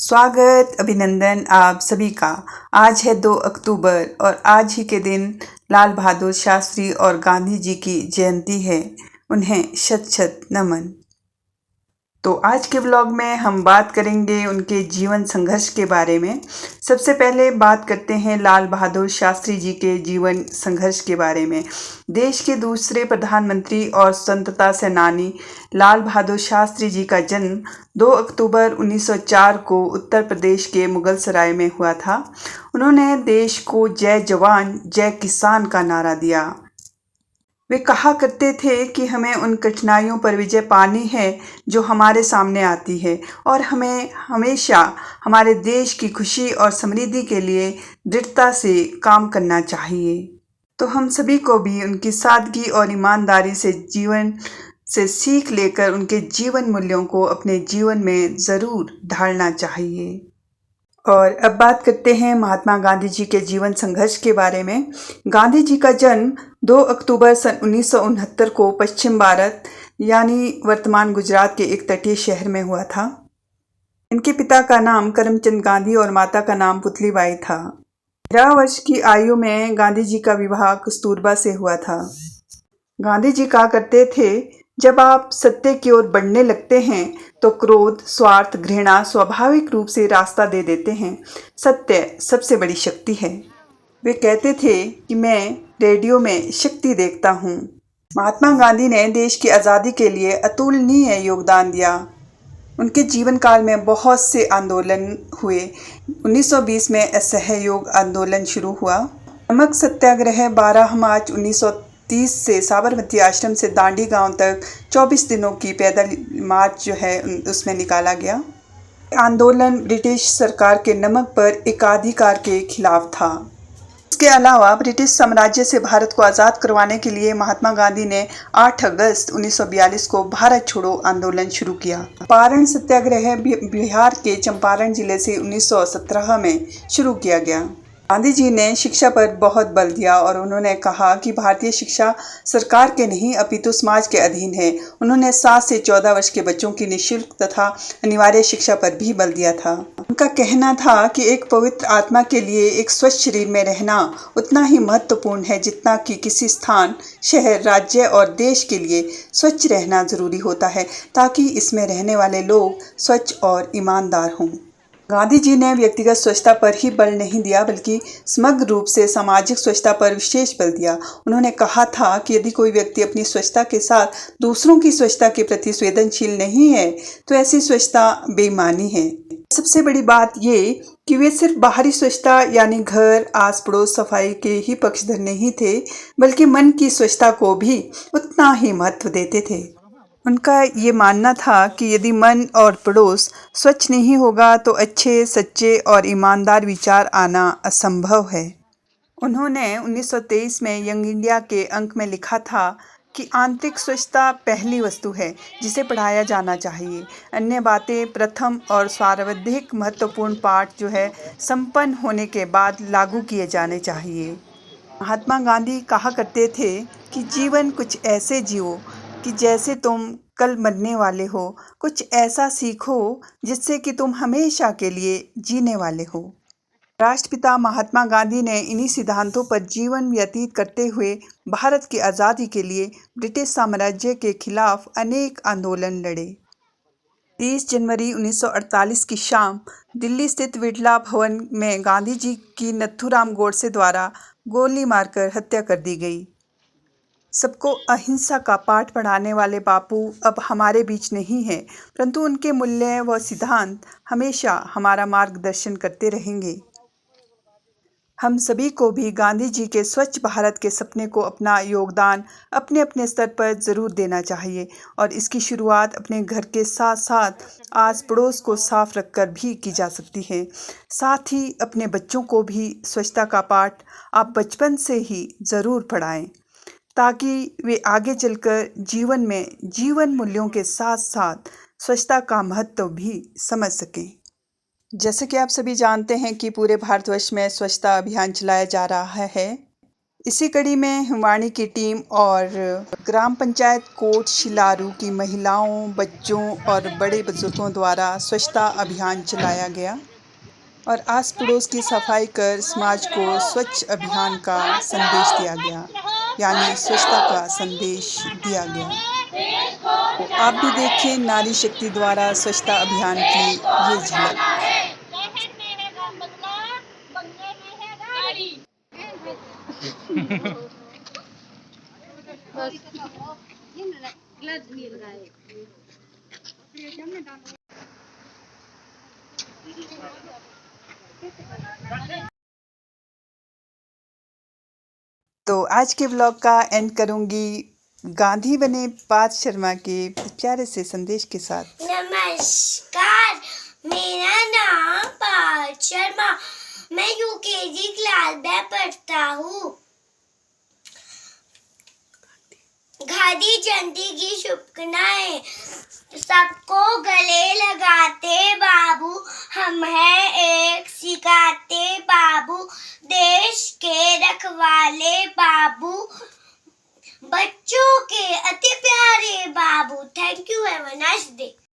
स्वागत अभिनंदन आप सभी का। आज है 2 अक्टूबर और आज ही के दिन लाल बहादुर शास्त्री और गांधी जी की जयंती है। उन्हें शत शत नमन। तो आज के ब्लॉग में हम बात करेंगे उनके जीवन संघर्ष के बारे में। सबसे पहले बात करते हैं लाल बहादुर शास्त्री जी के जीवन संघर्ष के बारे में। देश के दूसरे प्रधानमंत्री और स्वतंत्रता सेनानी लाल बहादुर शास्त्री जी का जन्म 2 अक्टूबर 1904 को उत्तर प्रदेश के मुगलसराय में हुआ था। उन्होंने देश को जय जवान जय किसान का नारा दिया। वे कहा करते थे कि हमें उन कठिनाइयों पर विजय पानी है जो हमारे सामने आती है और हमें हमेशा हमारे देश की खुशी और समृद्धि के लिए दृढ़ता से काम करना चाहिए। तो हम सभी को भी उनकी सादगी और ईमानदारी से जीवन से सीख लेकर उनके जीवन मूल्यों को अपने जीवन में ज़रूर ढालना चाहिए। और अब बात करते हैं महात्मा गांधी जी के जीवन संघर्ष के बारे में। गांधी जी का जन्म 2 अक्टूबर सन 1969 को पश्चिम भारत यानी वर्तमान गुजरात के एक तटीय शहर में हुआ था। इनके पिता का नाम करमचंद गांधी और माता का नाम पुतलीबाई था। 13 वर्ष की आयु में गांधी जी का विवाह कस्तूरबा से हुआ था। गांधी जी कहा करते थे, जब आप सत्य की ओर बढ़ने लगते हैं तो क्रोध, स्वार्थ, घृणा स्वाभाविक रूप से रास्ता दे देते हैं। सत्य सबसे बड़ी शक्ति है। वे कहते थे कि मैं रेडियो में शक्ति देखता हूँ। महात्मा गांधी ने देश की आज़ादी के लिए अतुलनीय योगदान दिया। उनके जीवन काल में बहुत से आंदोलन हुए। 1920 में असहयोग आंदोलन शुरू हुआ। नमक सत्याग्रह 12 मार्च 1930 से साबरमती आश्रम से दांडी गांव तक 24 दिनों की पैदल मार्च जो है उसमें निकाला गया। आंदोलन ब्रिटिश सरकार के नमक पर एकाधिकार के खिलाफ था। इसके अलावा ब्रिटिश साम्राज्य से भारत को आज़ाद करवाने के लिए महात्मा गांधी ने 8 अगस्त 1942 को भारत छोड़ो आंदोलन शुरू किया। चंपारण सत्याग्रह बिहार के चंपारण जिले से 1917 में शुरू किया गया। गांधी जी ने शिक्षा पर बहुत बल दिया और उन्होंने कहा कि भारतीय शिक्षा सरकार के नहीं अपितु समाज के अधीन है। उन्होंने 7 से 14 वर्ष के बच्चों की निःशुल्क तथा अनिवार्य शिक्षा पर भी बल दिया था। उनका कहना था कि एक पवित्र आत्मा के लिए एक स्वच्छ शरीर में रहना उतना ही महत्वपूर्ण है जितना कि किसी स्थान, शहर, राज्य और देश के लिए स्वच्छ रहना जरूरी होता है, ताकि इसमें रहने वाले लोग स्वच्छ और ईमानदार हों। गांधी जी ने व्यक्तिगत स्वच्छता पर ही बल नहीं दिया बल्कि समग्र रूप से सामाजिक स्वच्छता पर विशेष बल दिया। उन्होंने कहा था कि यदि कोई व्यक्ति अपनी स्वच्छता के साथ दूसरों की स्वच्छता के प्रति संवेदनशील नहीं है तो ऐसी स्वच्छता बेईमानी है। सबसे बड़ी बात ये कि वे सिर्फ बाहरी स्वच्छता यानी घर, आस पड़ोस, सफाई के ही पक्षधर नहीं थे बल्कि मन की स्वच्छता को भी उतना ही महत्व देते थे। उनका ये मानना था कि यदि मन और पड़ोस स्वच्छ नहीं होगा तो अच्छे, सच्चे और ईमानदार विचार आना असंभव है। उन्होंने 1923 में यंग इंडिया के अंक में लिखा था कि आंतरिक स्वच्छता पहली वस्तु है जिसे पढ़ाया जाना चाहिए। अन्य बातें प्रथम और सर्वाधिक महत्वपूर्ण पाठ जो है संपन्न होने के बाद लागू किए जाने चाहिए। महात्मा गांधी कहा करते थे कि जीवन कुछ ऐसे जियो कि जैसे तुम कल मरने वाले हो, कुछ ऐसा सीखो जिससे कि तुम हमेशा के लिए जीने वाले हो। राष्ट्रपिता महात्मा गांधी ने इन्हीं सिद्धांतों पर जीवन व्यतीत करते हुए भारत की आज़ादी के लिए ब्रिटिश साम्राज्य के खिलाफ अनेक आंदोलन लड़े। 30 जनवरी 1948 की शाम दिल्ली स्थित बिड़ला भवन में गांधी जी की नथुराम गोडसे द्वारा गोली मारकर हत्या कर दी गई। सबको अहिंसा का पाठ पढ़ाने वाले बापू अब हमारे बीच नहीं हैं, परंतु उनके मूल्य व सिद्धांत हमेशा हमारा मार्गदर्शन करते रहेंगे। हम सभी को भी गांधी जी के स्वच्छ भारत के सपने को अपना योगदान अपने अपने स्तर पर ज़रूर देना चाहिए और इसकी शुरुआत अपने घर के साथ साथ आस पड़ोस को साफ रखकर भी की जा सकती है। साथ ही अपने बच्चों को भी स्वच्छता का पाठ आप बचपन से ही ज़रूर पढ़ाएं, ताकि वे आगे चलकर जीवन में जीवन मूल्यों के साथ साथ स्वच्छता का महत्व भी समझ सकें। जैसे कि आप सभी जानते हैं कि पूरे भारतवर्ष में स्वच्छता अभियान चलाया जा रहा है। इसी कड़ी में हुमानी की टीम और ग्राम पंचायत कोट शिलारू की महिलाओं, बच्चों और बड़े बुजुर्गों द्वारा स्वच्छता अभियान चलाया गया और आस पड़ोस की सफाई कर समाज को स्वच्छ अभियान का संदेश दिया गया, यानी स्वच्छता का संदेश दिया गया। तो आप भी देखिए नारी शक्ति द्वारा स्वच्छता अभियान की ये झलक। तो आज के ब्लॉग का एंड करूंगी गांधी बने पार्थ शर्मा के प्यारे से संदेश के साथ। नमस्कार, मेरा नाम पार्थ शर्मा, मैं यूकेजी क्लास में पढ़ता हूँ। गांधी जयंती की शुभकामनाएं। सबको गले लगाते बाबू, हम हैं एक सिखाते बाबू, देश के रखवाले बाबू, बच्चों के अति प्यारे बाबू। Thank you, have a nice day.